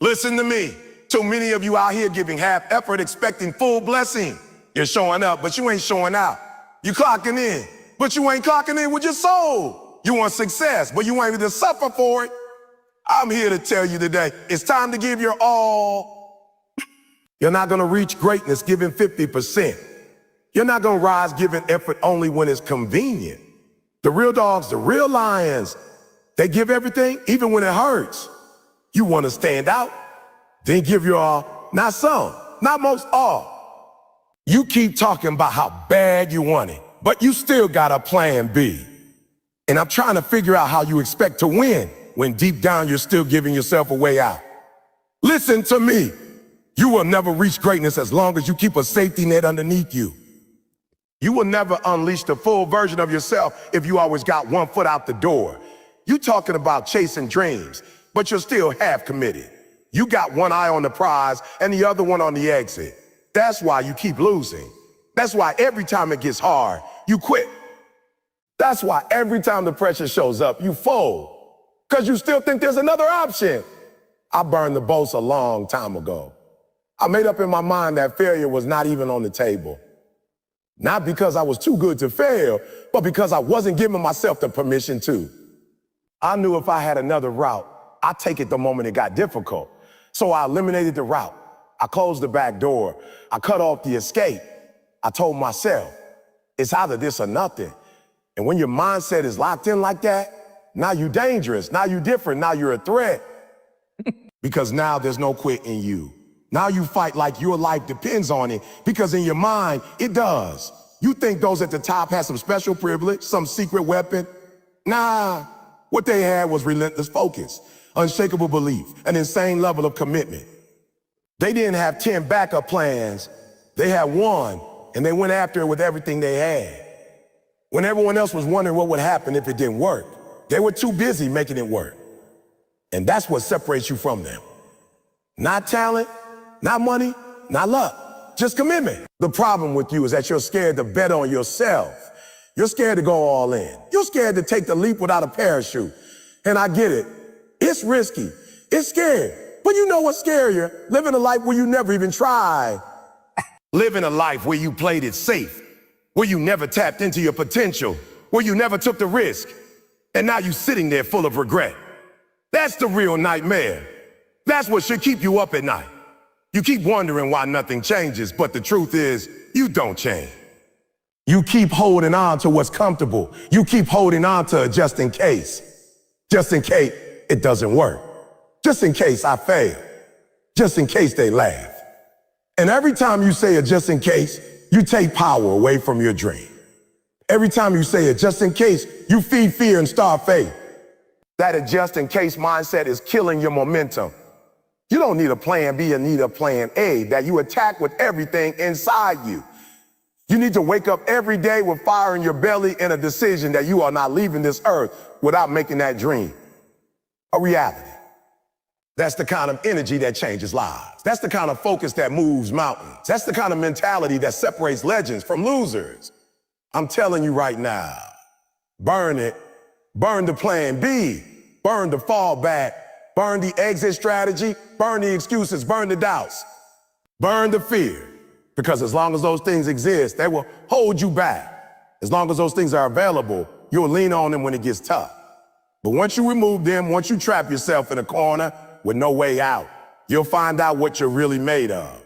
Listen to me. Too many of you out here giving half effort, expecting full blessing. You're showing up, but you ain't showing out. You clocking in, but you ain't clocking in with your soul. You want success, but you ain't to suffer for it. I'm here to tell you today, it's time to give your all. You're not gonna reach greatness giving 50%. You're not gonna rise giving effort only when it's convenient. The real dogs, the real lions, they give everything even when it hurts. You wanna stand out, then give your all. Not some, not most, all. You keep talking about how bad you want it, but you still got a plan B. And I'm trying to figure out how you expect to win when deep down you're still giving yourself a way out. Listen to me. You will never reach greatness as long as you keep a safety net underneath you. You will never unleash the full version of yourself if you always got one foot out the door. You talking about chasing dreams, but you're still half committed. You got one eye on the prize and the other one on the exit. That's why you keep losing. That's why every time it gets hard, you quit. That's why every time the pressure shows up, you fold. Because you still think there's another option. I burned the boats a long time ago. I made up in my mind that failure was not even on the table. Not because I was too good to fail, but because I wasn't giving myself the permission to. I knew if I had another route, I'd take it the moment it got difficult. So I eliminated the route. I closed the back door. I cut off the escape. I told myself, it's either this or nothing. And when your mindset is locked in like that, now you're dangerous, now you're different, now you're a threat. Because now there's no quit in you. Now you fight like your life depends on it, because in your mind, it does. You think those at the top had some special privilege, some secret weapon? Nah, what they had was relentless focus, unshakable belief, an insane level of commitment. They didn't have 10 backup plans. They had one, and they went after it with everything they had. When everyone else was wondering what would happen if it didn't work, they were too busy making it work. And that's what separates you from them. Not talent, not money, not luck, just commitment. The problem with you is that you're scared to bet on yourself. You're scared to go all in. You're scared to take the leap without a parachute. And I get it. It's risky. It's scary. But you know what's scarier? Living a life where you never even tried. Living a life where you played it safe, where you never tapped into your potential, where you never took the risk, and now you're sitting there full of regret. That's the real nightmare. That's what should keep you up at night. You keep wondering why nothing changes, but the truth is, you don't change. You keep holding on to what's comfortable. You keep holding on to it just in case. Just in case it doesn't work. Just in case I fail. Just in case they laugh. And every time you say it just in case, you take power away from your dream. Every time you say it just in case, you feed fear and starve faith. That just in case mindset is killing your momentum. You don't need a plan B, you need a plan A that you attack with everything inside you. You need to wake up every day with fire in your belly and a decision that you are not leaving this earth without making that dream a reality. That's the kind of energy that changes lives. That's the kind of focus that moves mountains. That's the kind of mentality that separates legends from losers. I'm telling you right now, burn it. Burn the plan B. Burn the fallback. Burn the exit strategy. Burn the excuses. Burn the doubts. Burn the fear. Because as long as those things exist, they will hold you back. As long as those things are available, you'll lean on them when it gets tough. But once you remove them, once you trap yourself in a corner with no way out, you'll find out what you're really made of.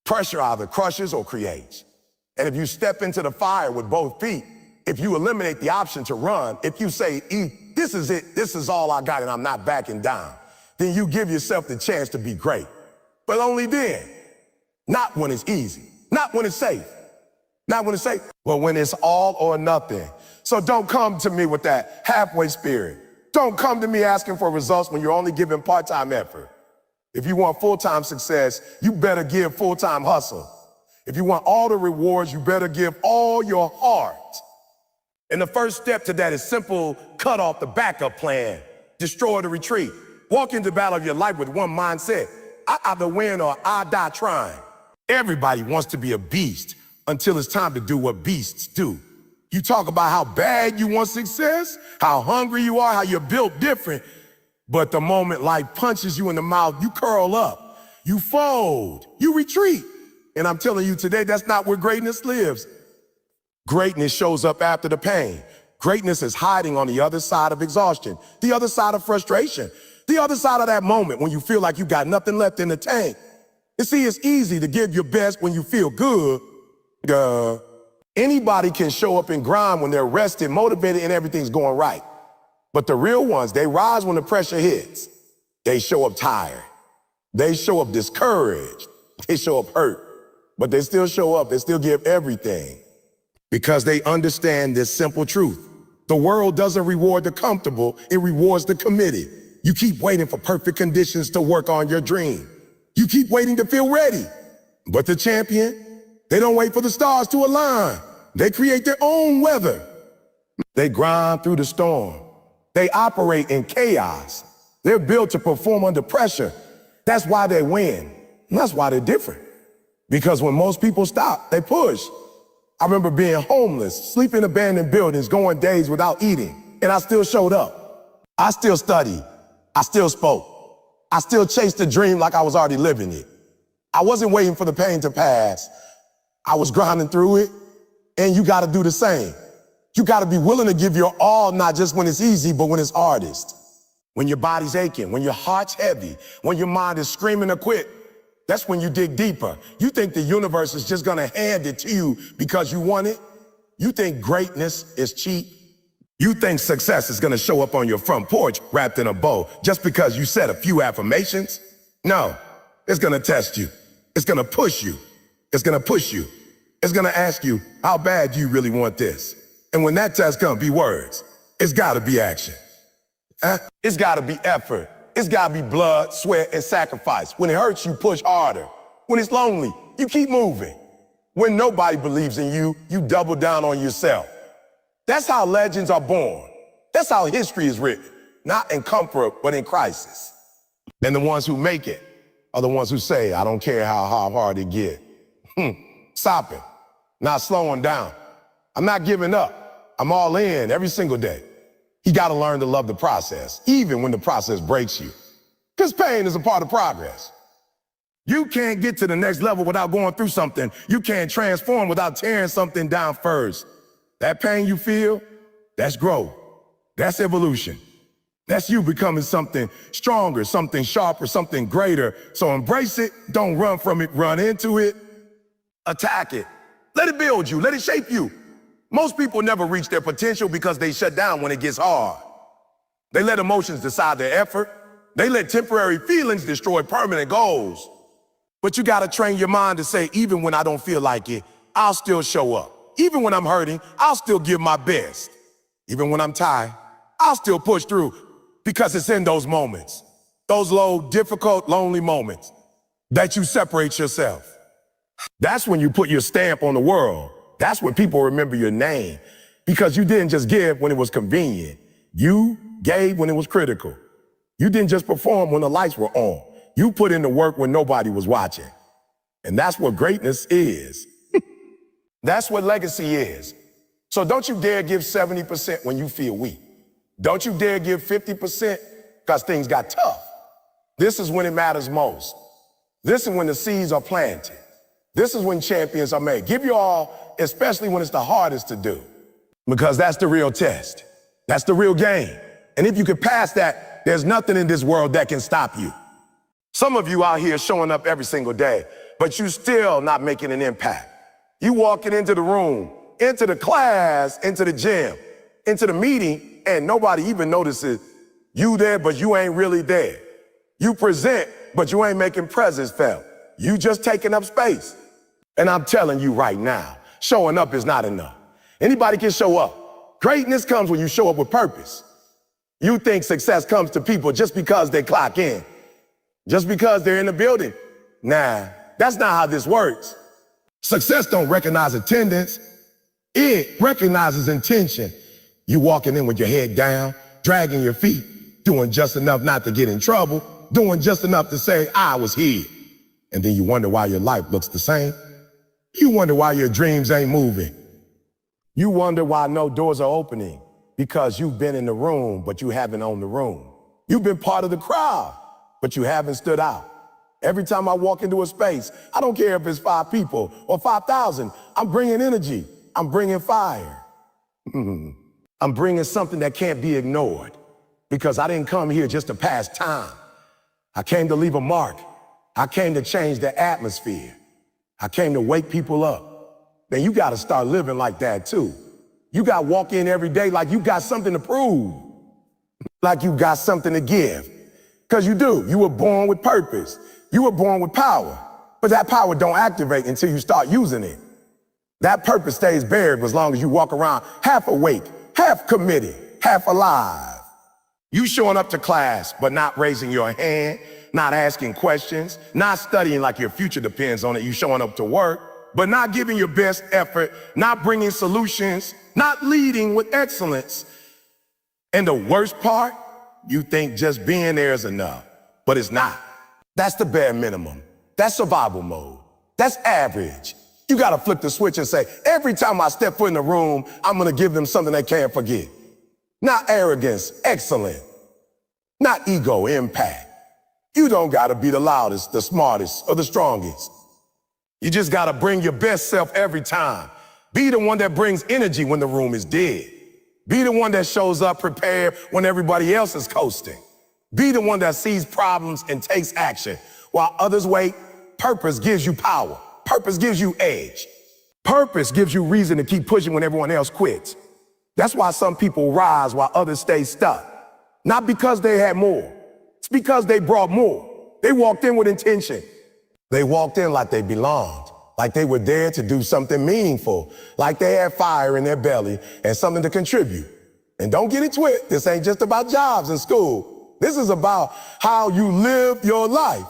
Pressure either crushes or creates. And if you step into the fire with both feet, if you eliminate the option to run, if you say, this is it, this is all I got and I'm not backing down, then you give yourself the chance to be great. But only then. Not when it's easy. Not when it's safe. Not when it's safe, but when it's all or nothing. So don't come to me with that halfway spirit. Don't come to me asking for results when you're only giving part-time effort. If you want full-time success, you better give full-time hustle. If you want all the rewards, you better give all your heart. And the first step to that is simple: cut off the backup plan, destroy the retreat. Walk into the battle of your life with one mindset: I either win or I die trying. Everybody wants to be a beast until it's time to do what beasts do. You talk about how bad you want success, how hungry you are, how you're built different. But the moment life punches you in the mouth, you curl up, you fold, you retreat. And I'm telling you today, that's not where greatness lives. Greatness shows up after the pain. Greatness is hiding on the other side of exhaustion, the other side of frustration, the other side of that moment when you feel like you got nothing left in the tank. You see, it's easy to give your best when you feel good. Anybody can show up and grind when they're rested, motivated, and everything's going right. But the real ones, they rise when the pressure hits. They show up tired. They show up discouraged. They show up hurt. But they still show up. They still give everything. Because they understand this simple truth. The world doesn't reward the comfortable, it rewards the committed. You keep waiting for perfect conditions to work on your dream. You keep waiting to feel ready. But the champion, they don't wait for the stars to align. They create their own weather. They grind through the storm. They operate in chaos. They're built to perform under pressure. That's why they win. And that's why they're different. Because when most people stop, they push. I remember being homeless, sleeping in abandoned buildings, going days without eating, and I still showed up. I still studied. I still spoke. I still chased the dream like I was already living it. I wasn't waiting for the pain to pass. I was grinding through it, and you gotta do the same. You gotta be willing to give your all, not just when it's easy, but when it's hardest. When your body's aching, when your heart's heavy, when your mind is screaming to quit. That's when you dig deeper. You think the universe is just gonna hand it to you because you want it. You think greatness is cheap. You think success is gonna show up on your front porch wrapped in a bow just because you said a few affirmations. No, it's gonna test you. It's gonna push you. It's gonna push you. It's gonna ask you, how bad do you really want this? And when that test comes, be words. It's gotta be action. It's gotta be effort. It's gotta be blood, sweat, and sacrifice. When it hurts, you push harder. When it's lonely, you keep moving. When nobody believes in you, you double down on yourself. That's how legends are born. That's how history is written. Not in comfort, but in crisis. And the ones who make it are the ones who say, I don't care how hard it get. Stopping, not slowing down. I'm not giving up. I'm all in every single day. You gotta learn to love the process, even when the process breaks you. Because pain is a part of progress. You can't get to the next level without going through something. You can't transform without tearing something down first. That pain you feel, that's growth. That's evolution. That's you becoming something stronger, something sharper, something greater. So embrace it, don't run from it, run into it. Attack it. Let it build you, let it shape you. Most people never reach their potential because they shut down when it gets hard. They let emotions decide their effort. They let temporary feelings destroy permanent goals. But you gotta train your mind to say, even when I don't feel like it, I'll still show up. Even when I'm hurting, I'll still give my best. Even when I'm tired, I'll still push through because it's in those moments, those low, difficult, lonely moments that you separate yourself. That's when you put your stamp on the world. That's when people remember your name because you didn't just give when it was convenient. You gave when it was critical. You didn't just perform when the lights were on. You put in the work when nobody was watching. And that's what greatness is. That's what legacy is. So don't you dare give 70% when you feel weak. Don't you dare give 50% because things got tough. This is when it matters most. This is when the seeds are planted. This is when champions are made. Give your all, especially when it's the hardest to do, because that's the real test. That's the real game. And if you can pass that, there's nothing in this world that can stop you. Some of you out here showing up every single day, but you still not making an impact. You walking into the room, into the class, into the gym, into the meeting, and nobody even notices you there, but you ain't really there. You present, but you ain't making presence felt. You just taking up space. And I'm telling you right now, showing up is not enough. Anybody can show up. Greatness comes when you show up with purpose. You think success comes to people just because they clock in, just because they're in the building. Nah, that's not how this works. Success don't recognize attendance. It recognizes intention. You walking in with your head down, dragging your feet, doing just enough not to get in trouble, doing just enough to say, I was here. And then you wonder why your life looks the same. You wonder why your dreams ain't moving. You wonder why no doors are opening, because you've been in the room, but you haven't owned the room. You've been part of the crowd, but you haven't stood out. Every time I walk into a space, I don't care if it's 5 people or 5,000, I'm bringing energy. I'm bringing fire. I'm bringing something that can't be ignored because I didn't come here just to pass time. I came to leave a mark. I came to change the atmosphere. I came to wake people up. Then you got to start living like that too. You got to walk in every day like you got something to prove, like you got something to give. Because you do. You were born with purpose. You were born with power. But that power don't activate until you start using it. That purpose stays buried as long as you walk around half awake, half committed, half alive. You showing up to class, but not raising your hand, not asking questions, not studying like your future depends on it. You showing up to work, but not giving your best effort, not bringing solutions, not leading with excellence. And the worst part, you think just being there is enough, but it's not. That's the bare minimum. That's survival mode. That's average. You gotta flip the switch and say, every time I step foot in the room, I'm gonna give them something they can't forget. Not arrogance, excellent. Not ego, impact. You don't gotta be the loudest, the smartest, or the strongest. You just gotta bring your best self every time. Be the one that brings energy when the room is dead. Be the one that shows up prepared when everybody else is coasting. Be the one that sees problems and takes action. While others wait, purpose gives you power. Purpose gives you edge. Purpose gives you reason to keep pushing when everyone else quits. That's why some people rise while others stay stuck. Not because they had more. It's because they brought more. They walked in with intention. They walked in like they belonged, like they were there to do something meaningful, like they had fire in their belly and something to contribute. And don't get it twisted. This ain't just about jobs and school. This is about how you live your life.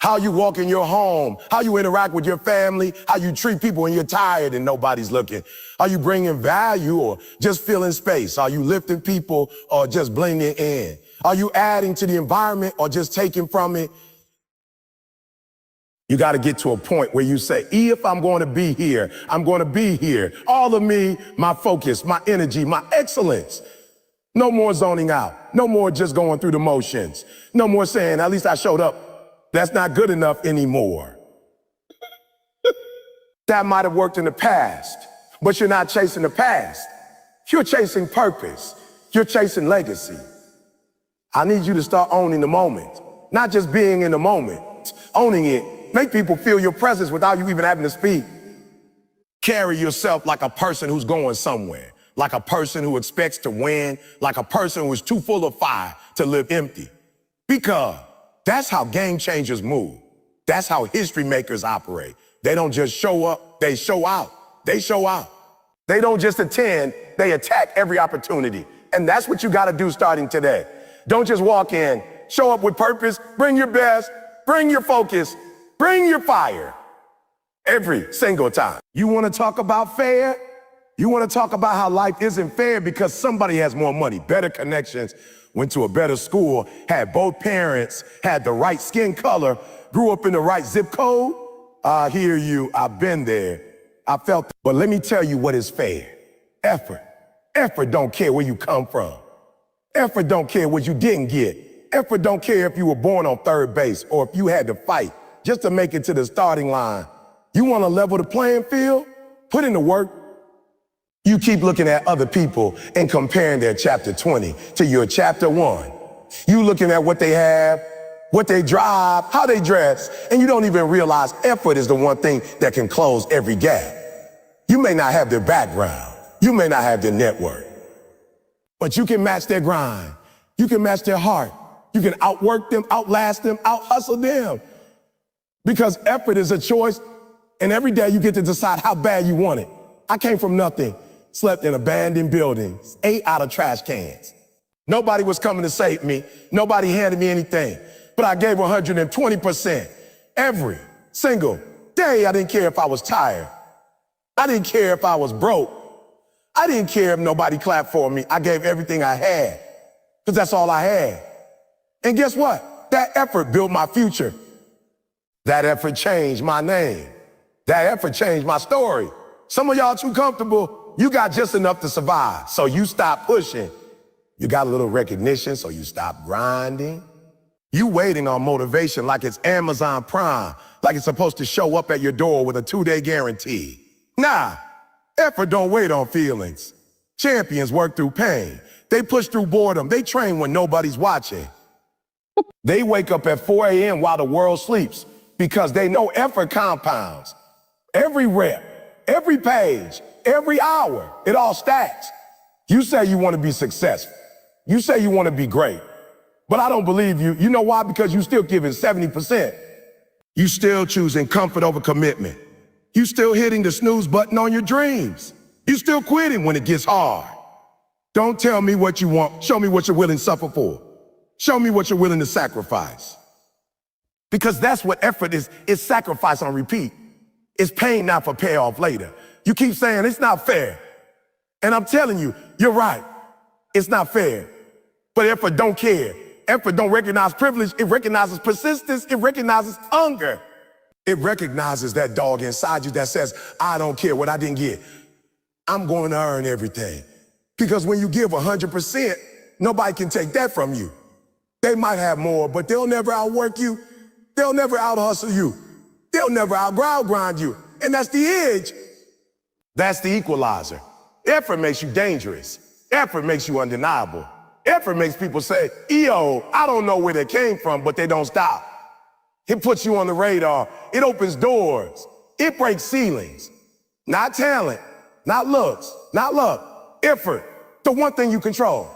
How you walk in your home, how you interact with your family, how you treat people when you're tired and nobody's looking. Are you bringing value or just filling space? Are you lifting people or just blending in? Are you adding to the environment or just taking from it? You got to get to a point where you say, if I'm going to be here, I'm going to be here. All of me, my focus, my energy, my excellence. No more zoning out. No more just going through the motions. No more saying, at least I showed up. That's not good enough anymore. That might have worked in the past, but you're not chasing the past. You're chasing purpose. You're chasing legacy. I need you to start owning the moment, not just being in the moment, owning it. Make people feel your presence without you even having to speak. Carry yourself like a person who's going somewhere, like a person who expects to win, like a person who is too full of fire to live empty. Because that's how game changers move. That's how history makers operate. They don't just show up, they show out. They show out. They don't just attend, they attack every opportunity. And that's what you gotta do starting today. Don't just walk in, show up with purpose, bring your best, bring your focus, bring your fire. Every single time. You wanna talk about fair? You wanna talk about how life isn't fair because somebody has more money, better connections, went to a better school, had both parents, had the right skin color, grew up in the right zip code. I hear you, I've been there, I felt that. But let me tell you what is fair. Effort. Effort don't care where you come from. Effort don't care what you didn't get. Effort don't care if you were born on third base or if you had to fight just to make it to the starting line. You want to level the playing field? Put in the work. You keep looking at other people and comparing their chapter 20 to your chapter 1. You looking at what they have, what they drive, how they dress, and you don't even realize effort is the one thing that can close every gap. You may not have their background. You may not have their network, but you can match their grind. You can match their heart. You can outwork them, outlast them, out-hustle them. Because effort is a choice, and every day you get to decide how bad you want it. I came from nothing. Slept in abandoned buildings, ate out of trash cans. Nobody was coming to save me. Nobody handed me anything. But I gave 120% every single day. I didn't care if I was tired. I didn't care if I was broke. I didn't care if nobody clapped for me. I gave everything I had because that's all I had. And guess what? That effort built my future. That effort changed my name. That effort changed my story. Some of y'all too comfortable. You got just enough to survive, so you stop pushing. You got a little recognition, so you stop grinding. You waiting on motivation like it's Amazon Prime, like it's supposed to show up at your door with a 2-day guarantee. Nah, effort don't wait on feelings. Champions work through pain. They push through boredom. They train when nobody's watching. They wake up at 4 a.m. while the world sleeps because they know effort compounds. Every rep, every page, every hour, it all stacks. You say you want to be successful. You say you want to be great. But I don't believe you. You know why? Because you still giving 70%. You still choosing comfort over commitment. You still hitting the snooze button on your dreams. You still quitting when it gets hard. Don't tell me what you want. Show me what you're willing to suffer for. Show me what you're willing to sacrifice. Because that's what effort is. It's sacrifice on repeat. It's pain now for payoff later. You keep saying it's not fair. And I'm telling you, you're right. It's not fair. But effort don't care. Effort don't recognize privilege. It recognizes persistence. It recognizes hunger. It recognizes that dog inside you that says, I don't care what I didn't get. I'm going to earn everything. Because when you give 100%, nobody can take that from you. They might have more, but they'll never outwork you. They'll never out-hustle you. They'll never out-grind you. And that's the edge. That's the equalizer. Effort makes you dangerous. Effort makes you undeniable. Effort makes people say, EO, I don't know where they came from, but they don't stop. It puts you on the radar. It opens doors. It breaks ceilings. Not talent, not looks, not luck. Effort, the one thing you control.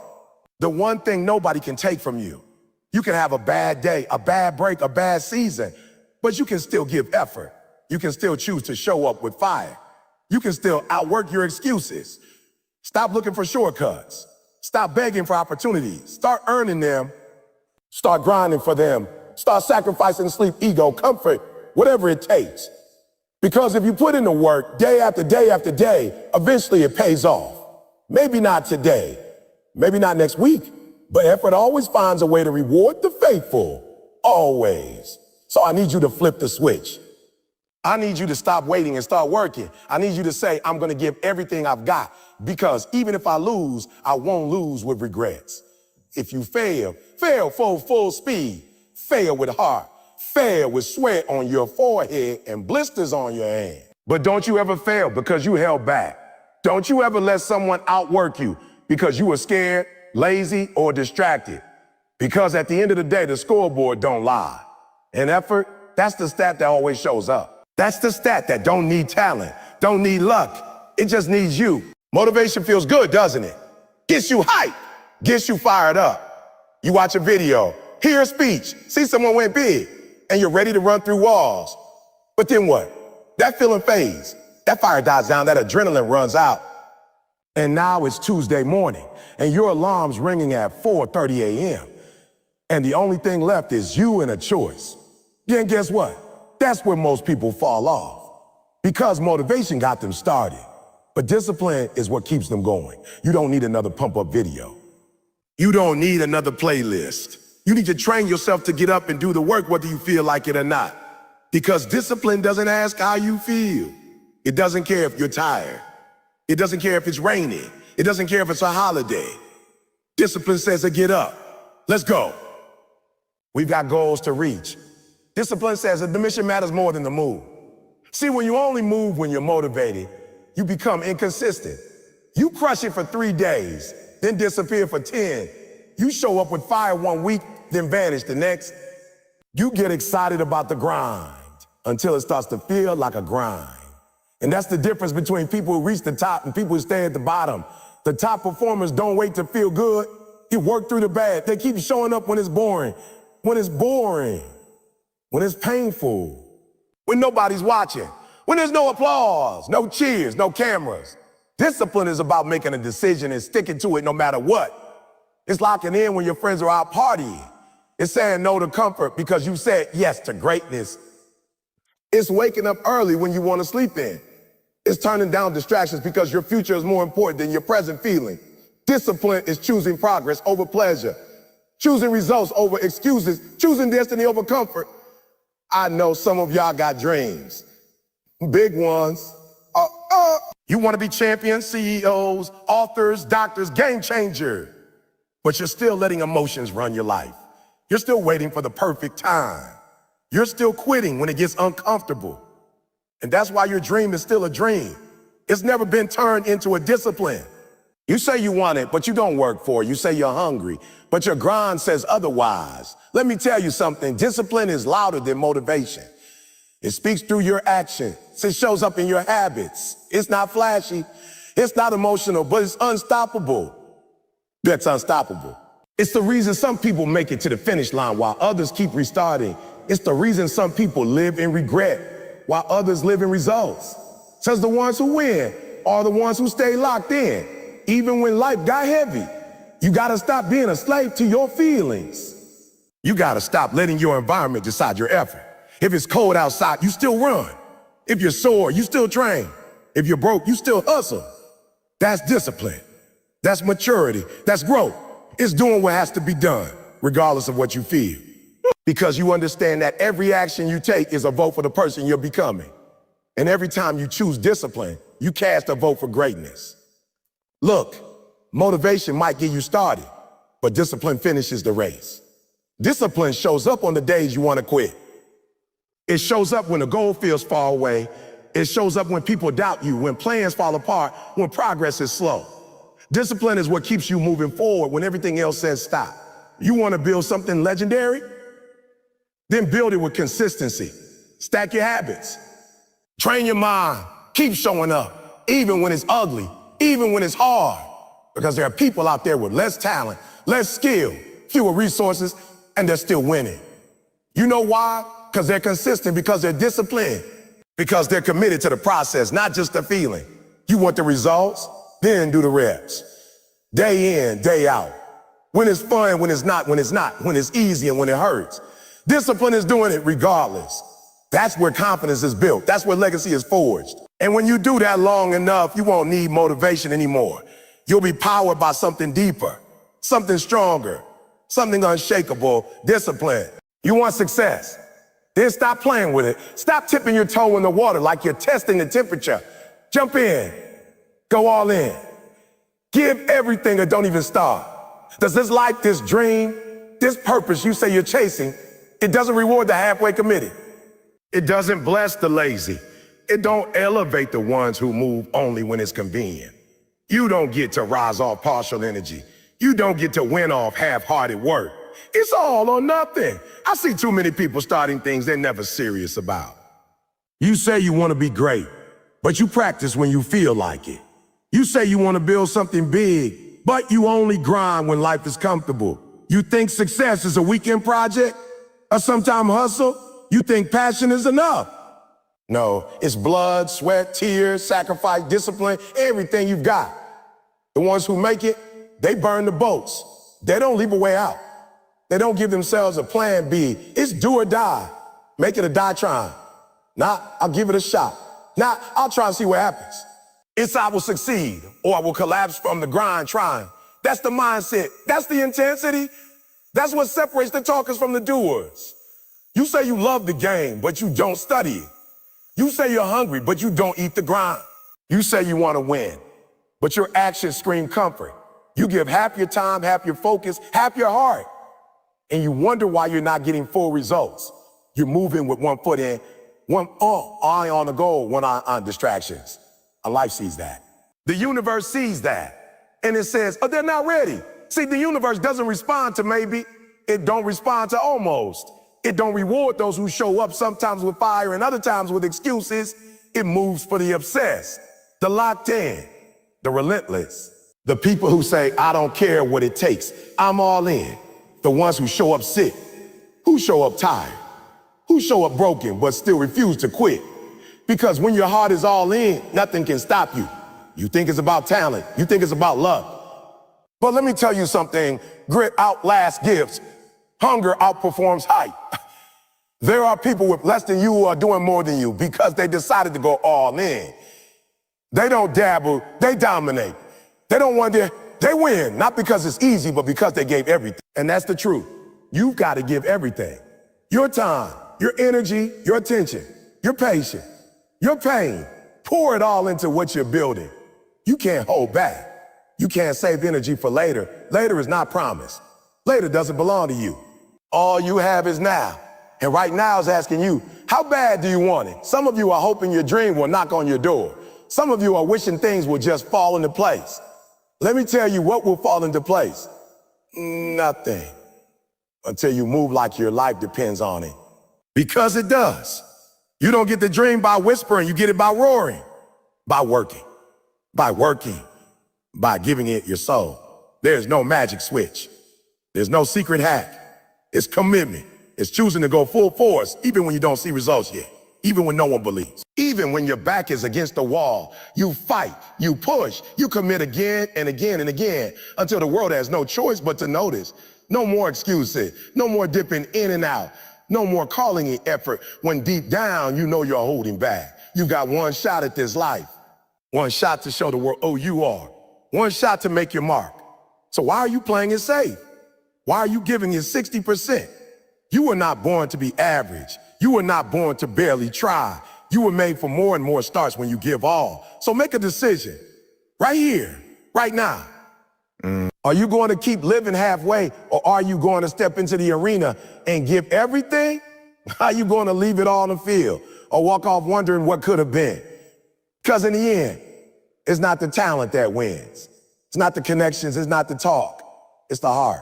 The one thing nobody can take from you. You can have a bad day, a bad break, a bad season, but you can still give effort. You can still choose to show up with fire. You can still outwork your excuses. Stop looking for shortcuts. Stop begging for opportunities. Start earning them. Start grinding for them. Start sacrificing sleep, ego, comfort, whatever it takes. Because if you put in the work day after day after day, eventually it pays off. Maybe not today, maybe not next week, but effort always finds a way to reward the faithful, always. So I need you to flip the switch. I need you to stop waiting and start working. I need you to say, I'm going to give everything I've got, because even if I lose, I won't lose with regrets. If you fail, fail full speed, fail with heart, fail with sweat on your forehead and blisters on your hand. But don't you ever fail because you held back. Don't you ever let someone outwork you because you were scared, lazy, or distracted. Because at the end of the day, the scoreboard don't lie. And effort, that's the stat that always shows up. That's the stat that don't need talent, don't need luck. It just needs you. Motivation feels good, doesn't it? Gets you hyped, gets you fired up. You watch a video, hear a speech, see someone went big, and you're ready to run through walls. But then what? That feeling fades. That fire dies down, that adrenaline runs out. And now it's Tuesday morning, and your alarm's ringing at 4:30 a.m. And the only thing left is you and a choice. Yeah, and guess what? That's where most people fall off. Because motivation got them started. But discipline is what keeps them going. You don't need another pump-up video. You don't need another playlist. You need to train yourself to get up and do the work whether you feel like it or not. Because discipline doesn't ask how you feel. It doesn't care if you're tired. It doesn't care if it's raining. It doesn't care if it's a holiday. Discipline says to get up. Let's go. We've got goals to reach. Discipline says that the mission matters more than the move. See, when you only move when you're motivated, you become inconsistent. You crush it for 3 days, then disappear for 10. You show up with fire 1 week, then vanish the next. You get excited about the grind until it starts to feel like a grind. And that's the difference between people who reach the top and people who stay at the bottom. The top performers don't wait to feel good. They work through the bad. They keep showing up when it's boring. When it's boring. When it's painful. When nobody's watching. When there's no applause, no cheers, no cameras. Discipline is about making a decision and sticking to it no matter what. It's locking in when your friends are out partying. It's saying no to comfort because you said yes to greatness. It's waking up early when you want to sleep in. It's turning down distractions because your future is more important than your present feeling. Discipline is choosing progress over pleasure, choosing results over excuses, choosing destiny over comfort. I know some of y'all got dreams, big ones. You want to be champions, CEOs, authors, doctors, game changer. but you're still letting emotions run your life. You're still waiting for the perfect time. You're still quitting when it gets uncomfortable. And that's why your dream is still a dream. It's never been turned into a discipline. You say you want it, but you don't work for it. You say you're hungry, but your grind says otherwise. Let me tell you something. Discipline is louder than motivation. It speaks through your actions. It shows up in your habits. It's not flashy. It's not emotional, but it's unstoppable. That's unstoppable. It's the reason some people make it to the finish line while others keep restarting. It's the reason some people live in regret while others live in results. Says the ones who win are the ones who stay locked in, even when life got heavy. You gotta stop being a slave to your feelings. You gotta stop letting your environment decide your effort. If it's cold outside, you still run. If you're sore, you still train. If you're broke, you still hustle. That's discipline. That's maturity. That's growth. It's doing what has to be done, regardless of what you feel. Because you understand that every action you take is a vote for the person you're becoming. And every time you choose discipline, you cast a vote for greatness. Look, motivation might get you started, but discipline finishes the race. Discipline shows up on the days you want to quit. It shows up when the goal feels far away. It shows up when people doubt you, when plans fall apart, when progress is slow. Discipline is what keeps you moving forward when everything else says stop. You want to build something legendary? Then build it with consistency. Stack your habits. Train your mind. Keep showing up, even when it's ugly, even when it's hard. Because there are people out there with less talent, less skill, fewer resources, and they're still winning. You know why? Because they're consistent, because they're disciplined, because they're committed to the process, not just the feeling. You want the results? Then do the reps. Day in, day out. When it's fun, when it's not, when it's easy and when it hurts. Discipline is doing it regardless. That's where confidence is built. That's where legacy is forged. And when you do that long enough, you won't need motivation anymore. You'll be powered by something deeper, something stronger, something unshakable, discipline. You want success? Then stop playing with it. Stop tipping your toe in the water like you're testing the temperature. Jump in. Go all in. Give everything or don't even start. Does this life, this dream, this purpose you say you're chasing, it doesn't reward the halfway committed. It doesn't bless the lazy. It don't elevate the ones who move only when it's convenient. You don't get to rise off partial energy. You don't get to win off half-hearted work. It's all or nothing. I see too many people starting things they're never serious about. You say you want to be great, but you practice when you feel like it. You say you want to build something big, but you only grind when life is comfortable. You think success is a weekend project or sometime hustle? You think passion is enough? No, it's blood, sweat, tears, sacrifice, discipline, everything you've got. The ones who make it, they burn the boats. They don't leave a way out. They don't give themselves a plan B. It's do or die. Make it a die trying. Not, I'll give it a shot. Not, I'll try and see what happens. It's I will succeed or I will collapse from the grind trying. That's the mindset. That's the intensity. That's what separates the talkers from the doers. You say you love the game, but you don't study it. You say you're hungry, but you don't eat the grind. You say you want to win, but your actions scream comfort. You give half your time, half your focus, half your heart. And you wonder why you're not getting full results. You're moving with one foot in, one eye on the goal, one eye on distractions. A life sees that. The universe sees that. And it says, oh, they're not ready. See, the universe doesn't respond to maybe. It don't respond to almost. It don't reward those who show up sometimes with fire and other times with excuses. It moves for the obsessed, the locked in, the relentless. The people who say, I don't care what it takes. I'm all in. The ones who show up sick, who show up tired, who show up broken but still refuse to quit. Because when your heart is all in, nothing can stop you. You think it's about talent. You think it's about luck. But let me tell you something. Grit outlasts gifts. Hunger outperforms height. There are people with less than you who are doing more than you because they decided to go all in. They don't dabble, they dominate. They don't wonder, they win, not because it's easy, but because they gave everything. And that's the truth. You've got to give everything. Your time, your energy, your attention, your patience, your pain. Pour it all into what you're building. You can't hold back. You can't save energy for later. Later is not promised. Later doesn't belong to you. All you have is now. And right now is asking you, how bad do you want it? Some of you are hoping your dream will knock on your door. Some of you are wishing things will just fall into place. Let me tell you what will fall into place. Nothing. Until you move like your life depends on it. Because it does. You don't get the dream by whispering, you get it by roaring. By working. By giving it your soul. There's no magic switch. There's no secret hack. It's commitment. It's choosing to go full force, even when you don't see results yet. Even when no one believes. Even when your back is against the wall, you fight, you push, you commit again and again and again until the world has no choice but to notice. No more excuses, no more dipping in and out, no more calling it effort when deep down you know you're holding back. You got one shot at this life, one shot to show the world, oh, you are. One shot to make your mark. So why are you playing it safe? Why are you giving it 60%? You were not born to be average. You were not born to barely try. You were made for more and more starts when you give all. So make a decision right here, right now. Are you going to keep living halfway, or are you going to step into the arena and give everything? Are you going to leave it all in the field or walk off wondering what could have been? Because in the end, it's not the talent that wins. It's not the connections. It's not the talk. It's the heart,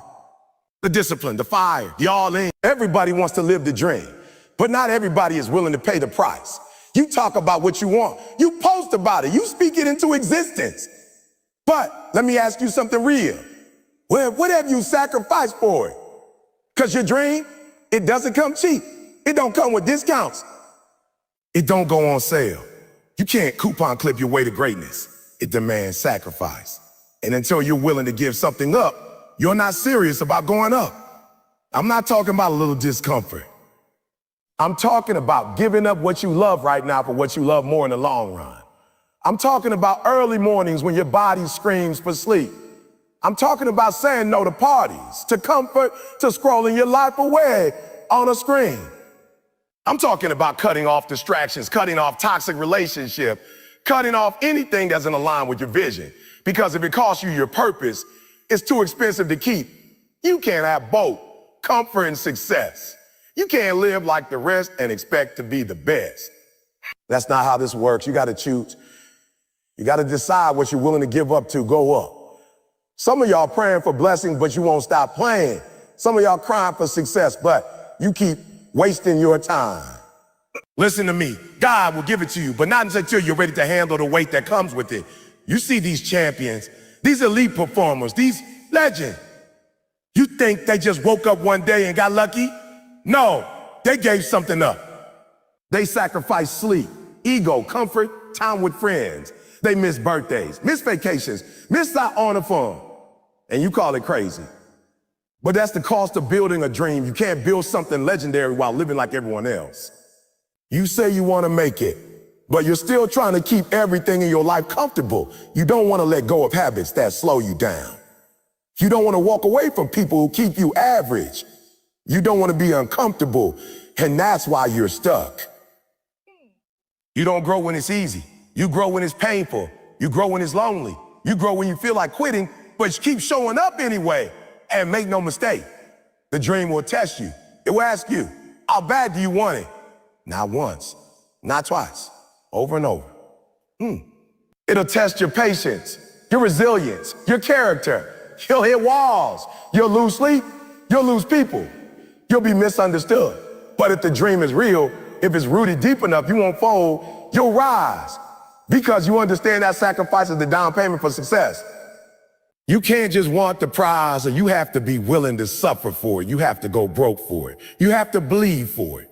the discipline, the fire, the all in. Everybody wants to live the dream, but not everybody is willing to pay the price. You talk about what you want. You post about it. You speak it into existence. But let me ask you something real. Well, what have you sacrificed for it? Because your dream, it doesn't come cheap. It don't come with discounts. It don't go on sale. You can't coupon clip your way to greatness. It demands sacrifice. And until you're willing to give something up, you're not serious about going up. I'm not talking about a little discomfort. I'm talking about giving up what you love right now for what you love more in the long run. I'm talking about early mornings when your body screams for sleep. I'm talking about saying no to parties, to comfort, to scrolling your life away on a screen. I'm talking about cutting off distractions, cutting off toxic relationships, cutting off anything that doesn't align with your vision. Because if it costs you your purpose, it's too expensive to keep. You can't have both, comfort and success. You can't live like the rest and expect to be the best. That's not how this works. You got to choose. You got to decide what you're willing to give up to go up. Some of y'all praying for blessings, but you won't stop playing. Some of y'all crying for success, but you keep wasting your time. Listen to me. God will give it to you, but not until you're ready to handle the weight that comes with it. You see these champions, these elite performers, these legends. You think they just woke up one day and got lucky? No, they gave something up. They sacrificed sleep, ego, comfort, time with friends. They missed birthdays, missed vacations, missed out on the fun. And you call it crazy. But that's the cost of building a dream. You can't build something legendary while living like everyone else. You say you want to make it, but you're still trying to keep everything in your life comfortable. You don't want to let go of habits that slow you down. You don't want to walk away from people who keep you average. You don't want to be uncomfortable, and that's why you're stuck. You don't grow when it's easy. You grow when it's painful. You grow when it's lonely. You grow when you feel like quitting, but you keep showing up anyway. And make no mistake, the dream will test you. It will ask you, how bad do you want it? Not once, not twice, over and over. It'll test your patience, your resilience, your character. You'll hit walls. You'll lose sleep. You'll lose people. You'll be misunderstood. But if the dream is real, if it's rooted deep enough, you won't fold, you'll rise. Because you understand that sacrifice is the down payment for success. You can't just want the prize, or you have to be willing to suffer for it. You have to go broke for it. You have to bleed for it.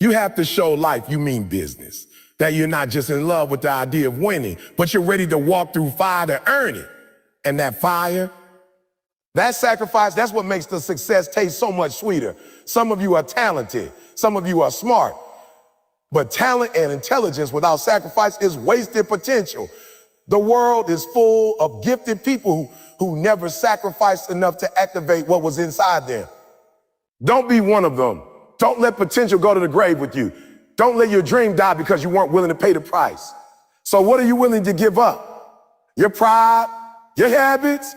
You have to show life you mean business, that you're not just in love with the idea of winning, but you're ready to walk through fire to earn it. And that fire, that sacrifice, that's what makes the success taste so much sweeter. Some of you are talented. Some of you are smart. But talent and intelligence without sacrifice is wasted potential. The world is full of gifted people who never sacrificed enough to activate what was inside them. Don't be one of them. Don't let potential go to the grave with you. Don't let your dream die because you weren't willing to pay the price. So what are you willing to give up? Your pride, your habits,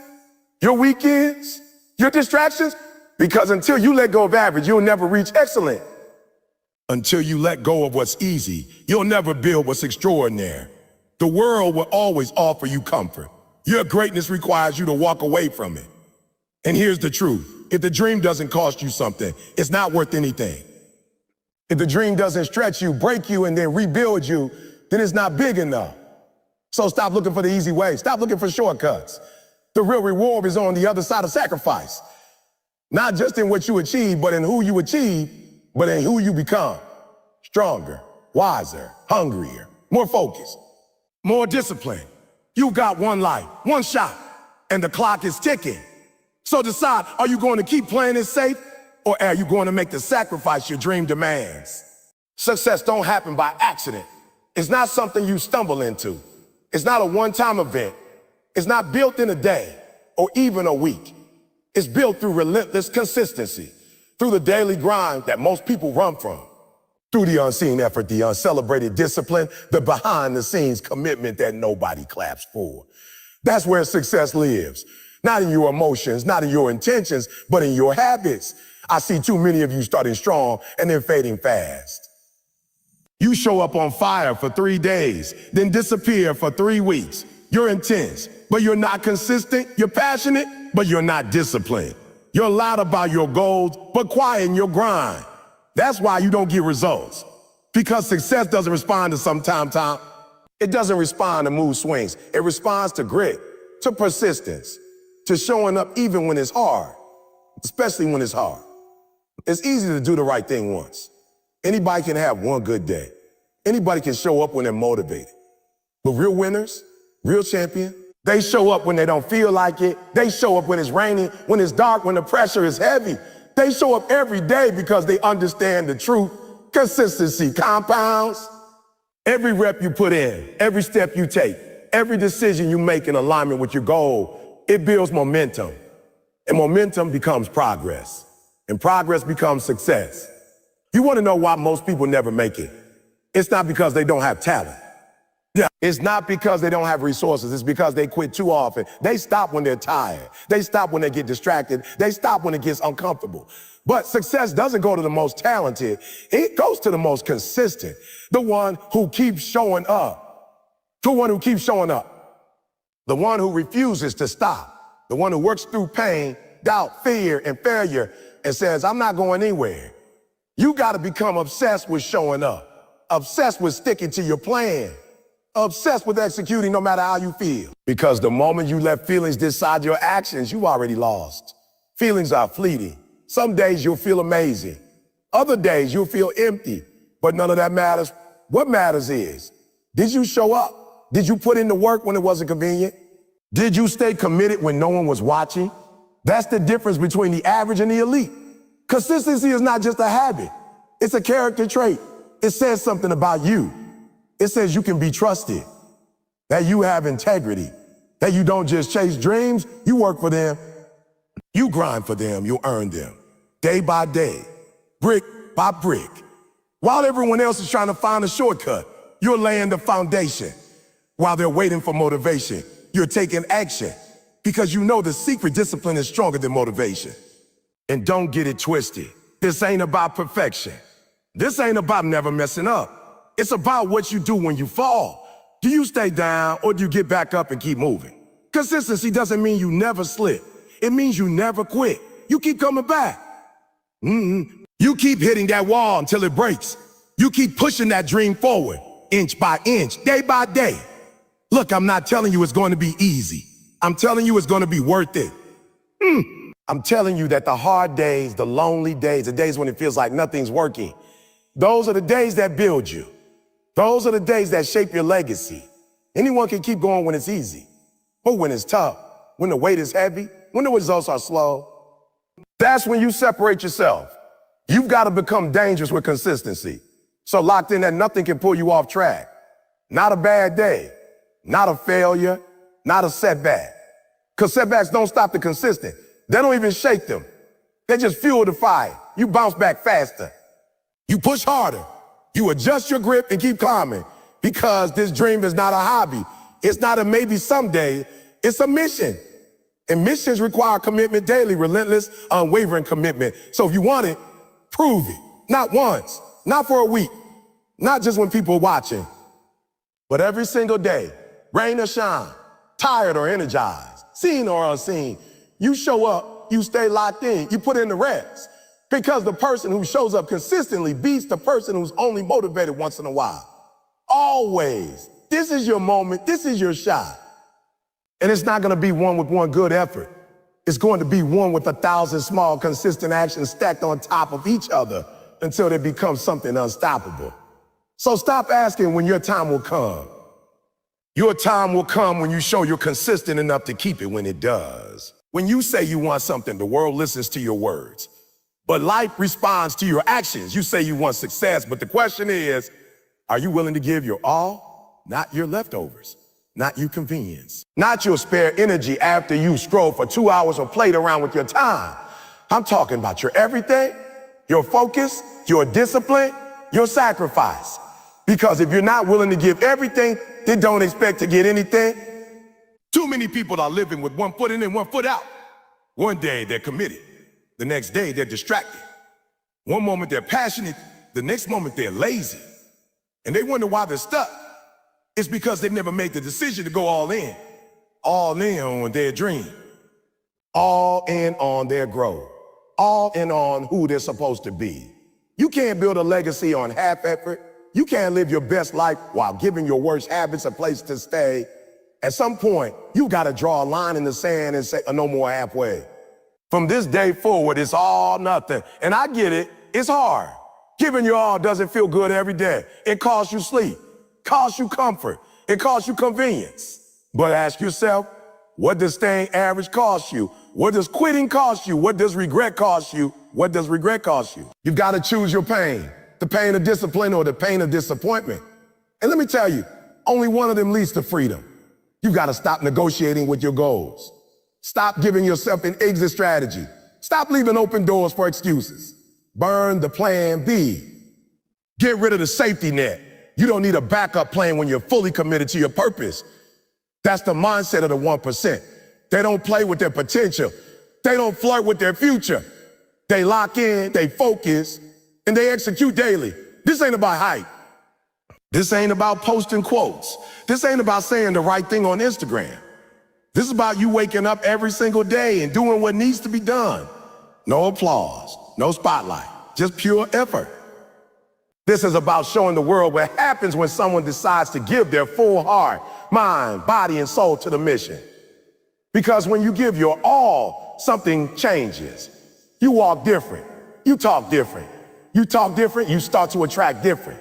your weekends, your distractions, because until you let go of average, you'll never reach excellent. Until you let go of what's easy, you'll never build what's extraordinary. The world will always offer you comfort. Your greatness requires you to walk away from it. And here's the truth. If the dream doesn't cost you something, it's not worth anything. If the dream doesn't stretch you, break you, and then rebuild you, then it's not big enough. So stop looking for the easy way. Stop looking for shortcuts. The real reward is on the other side of sacrifice. Not just in what you achieve, but in who you achieve, but in who you become. Stronger, wiser, hungrier, more focused, more disciplined. You got one life, one shot, and the clock is ticking. So decide, are you going to keep playing it safe, or are you going to make the sacrifice your dream demands? Success don't happen by accident. It's not something you stumble into. It's not a one-time event. It's not built in a day or even a week. It's built through relentless consistency, through the daily grind that most people run from, through the unseen effort, the uncelebrated discipline, the behind-the-scenes commitment that nobody claps for. That's where success lives. Not in your emotions, not in your intentions, but in your habits. I see too many of you starting strong and then fading fast. You show up on fire for 3 days, then disappear for 3 weeks. You're intense, but you're not consistent. You're passionate, but you're not disciplined. You're loud about your goals, but quiet in your grind. That's why you don't get results. Because success doesn't respond to some time. It doesn't respond to mood swings. It responds to grit, to persistence, to showing up even when it's hard, especially when it's hard. It's easy to do the right thing once. Anybody can have one good day. Anybody can show up when they're motivated. But real winners, real champions, they show up when they don't feel like it. They show up when it's raining, when it's dark, when the pressure is heavy. They show up every day because they understand the truth. Consistency compounds. Every rep you put in, every step you take, every decision you make in alignment with your goal, it builds momentum. And momentum becomes progress. And progress becomes success. You want to know why most people never make it? It's not because they don't have talent. It's not because they don't have resources. It's because they quit too often. They stop when they're tired. They stop when they get distracted. They stop when it gets uncomfortable. But success doesn't go to the most talented. It goes to the most consistent. The one who keeps showing up. The one who keeps showing up. The one who refuses to stop. The one who works through pain, doubt, fear, and failure and says, I'm not going anywhere. You got to become obsessed with showing up. Obsessed with sticking to your plan. Obsessed with executing no matter how you feel. Because the moment you let feelings decide your actions, you already lost. Feelings are fleeting. Some days you'll feel amazing. Other days you'll feel empty. But none of that matters. What matters is, did you show up? Did you put in the work when it wasn't convenient? Did you stay committed when no one was watching? That's the difference between the average and the elite. Consistency is not just a habit. It's a character trait. It says something about you. It says you can be trusted, that you have integrity, that you don't just chase dreams, you work for them. You grind for them, you earn them, day by day, brick by brick. While everyone else is trying to find a shortcut, you're laying the foundation. While they're waiting for motivation, you're taking action because you know the secret discipline is stronger than motivation. And don't get it twisted. This ain't about perfection. This ain't about never messing up. It's about what you do when you fall. Do you stay down or do you get back up and keep moving? Consistency doesn't mean you never slip. It means you never quit. You keep coming back. You keep hitting that wall until it breaks. You keep pushing that dream forward, inch by inch, day by day. Look, I'm not telling you it's going to be easy. I'm telling you it's going to be worth it. I'm telling you that the hard days, the lonely days, the days when it feels like nothing's working, those are the days that build you. Those are the days that shape your legacy. Anyone can keep going when it's easy, but when it's tough, when the weight is heavy, when the results are slow, that's when you separate yourself. You've got to become dangerous with consistency. So locked in that nothing can pull you off track. Not a bad day, not a failure, not a setback. Because setbacks don't stop the consistent. They don't even shake them. They just fuel the fire. You bounce back faster. You push harder. You adjust your grip and keep climbing because this dream is not a hobby. It's not a maybe someday. It's a mission. And missions require commitment daily, relentless, unwavering commitment. So if you want it, prove it. Not once, not for a week, not just when people are watching, but every single day, rain or shine, tired or energized, seen or unseen, you show up, you stay locked in, you put in the reps. Because the person who shows up consistently beats the person who's only motivated once in a while. Always. This is your moment. This is your shot. And it's not going to be one with one good effort. It's going to be one with 1,000 small, consistent actions stacked on top of each other until they become something unstoppable. So stop asking when your time will come. Your time will come when you show you're consistent enough to keep it when it does. When you say you want something, the world listens to your words. But life responds to your actions. You say you want success, but the question is, are you willing to give your all? Not your leftovers, not your convenience, not your spare energy after you scroll for 2 hours or played around with your time. I'm talking about your everything, your focus, your discipline, your sacrifice. Because if you're not willing to give everything, then don't expect to get anything. Too many people are living with one foot in and one foot out. One day they're committed. The next day they're distracted. One moment they're passionate, the next moment they're lazy. And they wonder why they're stuck. It's because they've never made the decision to go all in on their dream, all in on their growth, all in on who they're supposed to be. You can't build a legacy on half effort. You can't live your best life while giving your worst habits a place to stay. At some point, you gotta draw a line in the sand and say, no more halfway. From this day forward, it's all nothing. And I get it, it's hard. Giving your all doesn't feel good every day. It costs you sleep, costs you comfort, it costs you convenience. But ask yourself, what does staying average cost you? What does quitting cost you? What does regret cost you? What does regret cost you? You've got to choose your pain, the pain of discipline or the pain of disappointment. And let me tell you, only one of them leads to freedom. You've got to stop negotiating with your goals. Stop giving yourself an exit strategy. Stop leaving open doors for excuses. Burn the plan B. Get rid of the safety net. You don't need a backup plan when you're fully committed to your purpose. That's the mindset of the 1%. They don't play with their potential. They don't flirt with their future. They lock in, they focus, and they execute daily. This ain't about hype. This ain't about posting quotes. This ain't about saying the right thing on Instagram. This is about you waking up every single day and doing what needs to be done. No applause, no spotlight, just pure effort. This is about showing the world what happens when someone decides to give their full heart, mind, body, and soul to the mission. Because when you give your all, something changes. You walk different. You talk different. You talk different, you start to attract different.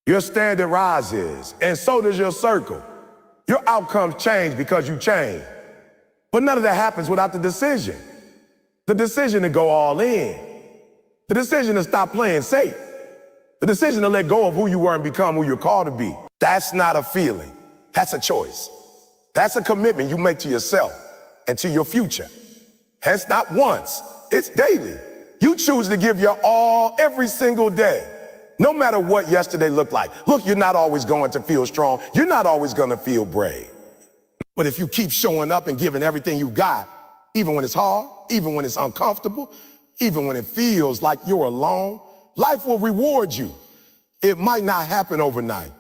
Your standard rises, and so does your circle. Your outcomes change because you change. But none of that happens without the decision. The decision to go all in. The decision to stop playing safe. The decision to let go of who you were and become who you're called to be. That's not a feeling. That's a choice. That's a commitment you make to yourself and to your future. Hence, not once, it's daily. You choose to give your all every single day, no matter what yesterday looked like. Look, you're not always going to feel strong. You're not always going to feel brave. But if you keep showing up and giving everything you got, even when it's hard, even when it's uncomfortable, even when it feels like you're alone, life will reward you. It might not happen overnight.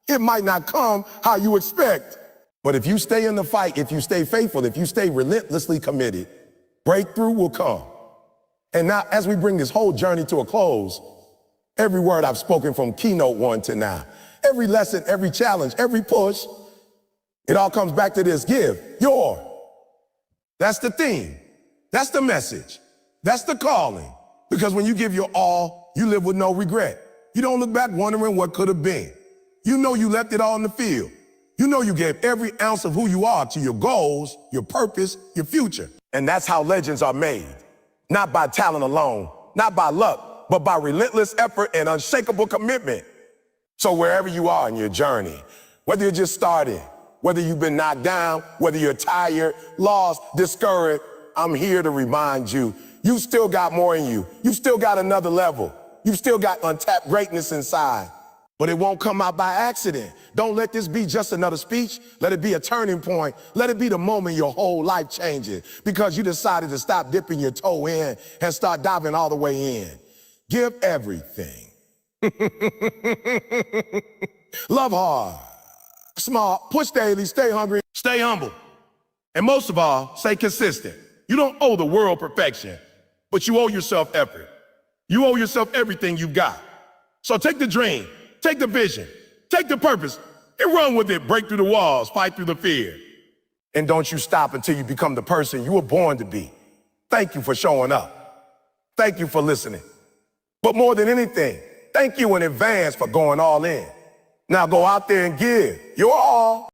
It might not come how you expect. But if you stay in the fight, if you stay faithful, if you stay relentlessly committed, breakthrough will come. And now, as we bring this whole journey to a close, every word I've spoken from keynote 1 to now, every lesson, every challenge, every push, it all comes back to this: give your. That's the theme. That's the message. That's the calling. Because when you give your all, you live with no regret. You don't look back wondering what could have been. You know you left it all in the field. You know you gave every ounce of who you are to your goals, your purpose, your future. And that's how legends are made. Not by talent alone, not by luck, but by relentless effort and unshakable commitment. So wherever you are in your journey, whether you're just starting, whether you've been knocked down, whether you're tired, lost, discouraged, I'm here to remind you, you still got more in you. You still got another level. You still got untapped greatness inside. but it won't come out by accident. Don't let this be just another speech. Let it be a turning point. Let it be the moment your whole life changes because you decided to stop dipping your toe in and start diving all the way in. Give everything. Love hard, smart, push daily, stay hungry, stay humble. And most of all, stay consistent. You don't owe the world perfection, but you owe yourself effort. You owe yourself everything you've got. So take the dream, take the vision, take the purpose, and run with it. Break through the walls, fight through the fear. And don't you stop until you become the person you were born to be. Thank you for showing up. Thank you for listening. But more than anything, thank you in advance for going all in. Now go out there and give your all.